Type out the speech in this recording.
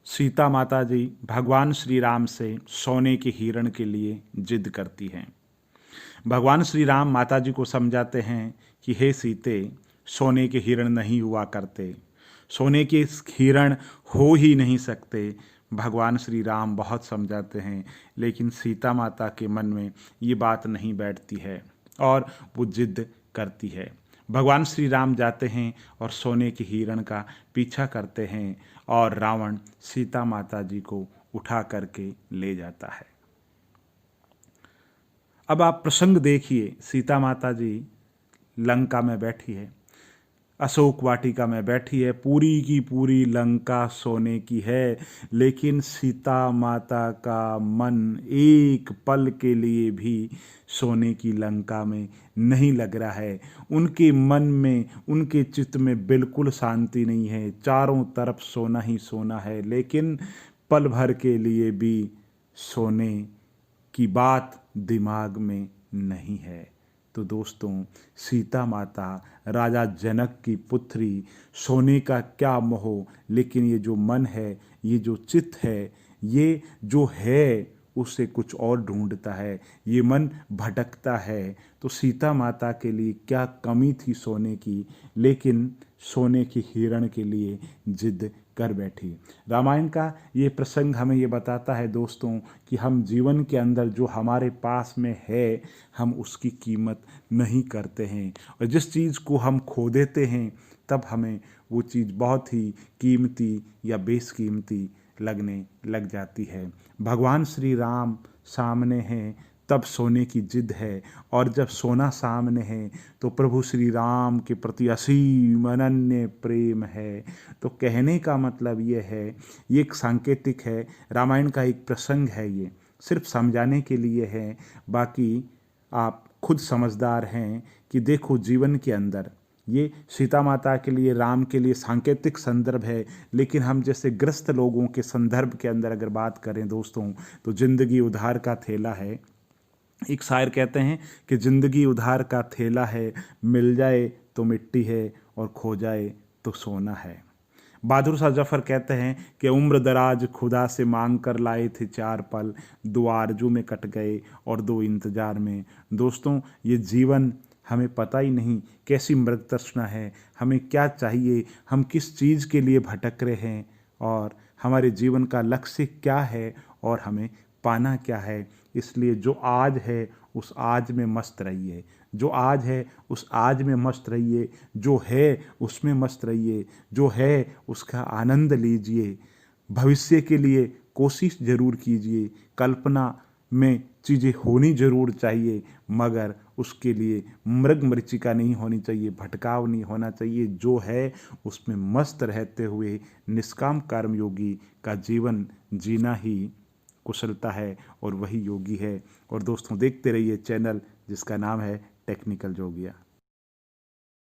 सीता माता जी भगवान श्री राम से सोने के हिरण के लिए जिद करती हैं। भगवान श्री राम माता जी को समझाते हैं कि हे सीते, सोने के हिरण नहीं हुआ करते, सोने के हिरण हो ही नहीं सकते। भगवान श्री राम बहुत समझाते हैं, लेकिन सीता माता के मन में ये बात नहीं बैठती है और वो जिद करती है। भगवान श्री राम जाते हैं और सोने के हिरण का पीछा करते हैं और रावण सीता माता जी को उठा करके ले जाता है। अब आप प्रसंग देखिए, सीता माता जी लंका में बैठी है, अशोक वाटिका में बैठी है, पूरी की पूरी लंका सोने की है, लेकिन सीता माता का मन एक पल के लिए भी सोने की लंका में नहीं लग रहा है। उनके मन में, उनके चित्त में बिल्कुल शांति नहीं है, चारों तरफ सोना ही सोना है, लेकिन पल भर के लिए भी सोने की बात दिमाग में नहीं है। तो दोस्तों, सीता माता राजा जनक की पुत्री, सोने का क्या मोह, लेकिन ये जो मन है, ये जो चित्त है, ये जो है उससे कुछ और ढूंढता है, ये मन भटकता है। तो सीता माता के लिए क्या कमी थी सोने की, लेकिन सोने की हिरण के लिए जिद कर बैठी। रामायण का ये प्रसंग हमें ये बताता है दोस्तों कि हम जीवन के अंदर जो हमारे पास में है, हम उसकी कीमत नहीं करते हैं, और जिस चीज़ को हम खो देते हैं तब हमें वो चीज़ बहुत ही कीमती या बेशकीमती लगने लग जाती है। भगवान श्री राम सामने हैं तब सोने की जिद है, और जब सोना सामने है तो प्रभु श्री राम के प्रति असीम अनन्य प्रेम है। तो कहने का मतलब ये है, ये एक सांकेतिक है, रामायण का एक प्रसंग है, ये सिर्फ समझाने के लिए है। बाकी आप खुद समझदार हैं कि देखो जीवन के अंदर ये सीता माता के लिए, राम के लिए सांकेतिक संदर्भ है, लेकिन हम जैसे ग्रस्त लोगों के संदर्भ के अंदर अगर बात करें दोस्तों, तो जिंदगी उधार का थैला है। एक शायर कहते हैं कि जिंदगी उधार का थैला है, मिल जाए तो मिट्टी है और खो जाए तो सोना है। बहादुर शाह जफर कहते हैं कि उम्र दराज खुदा से मांग कर लाए थे 4 पल, 2 आरजू में कट गए और 2 इंतजार में। दोस्तों, ये जीवन हमें पता ही नहीं कैसी मृग तृष्णा है, हमें क्या चाहिए, हम किस चीज़ के लिए भटक रहे हैं, और हमारे जीवन का लक्ष्य क्या है, और हमें पाना क्या है। इसलिए जो आज है उस आज में मस्त रहिए, जो आज है उस आज में मस्त रहिए, जो है उसमें मस्त रहिए, जो है उसका आनंद लीजिए। भविष्य के लिए कोशिश जरूर कीजिए, कल्पना में चीज़ें होनी जरूर चाहिए, मगर उसके लिए मृग मरीचिका नहीं होनी चाहिए, भटकाव नहीं होना चाहिए। जो है उसमें मस्त रहते हुए निष्काम कर्मयोगी का जीवन जीना ही कुशलता है, और वही योगी है। और दोस्तों, देखते रहिए चैनल जिसका नाम है टेक्निकल जोगिया।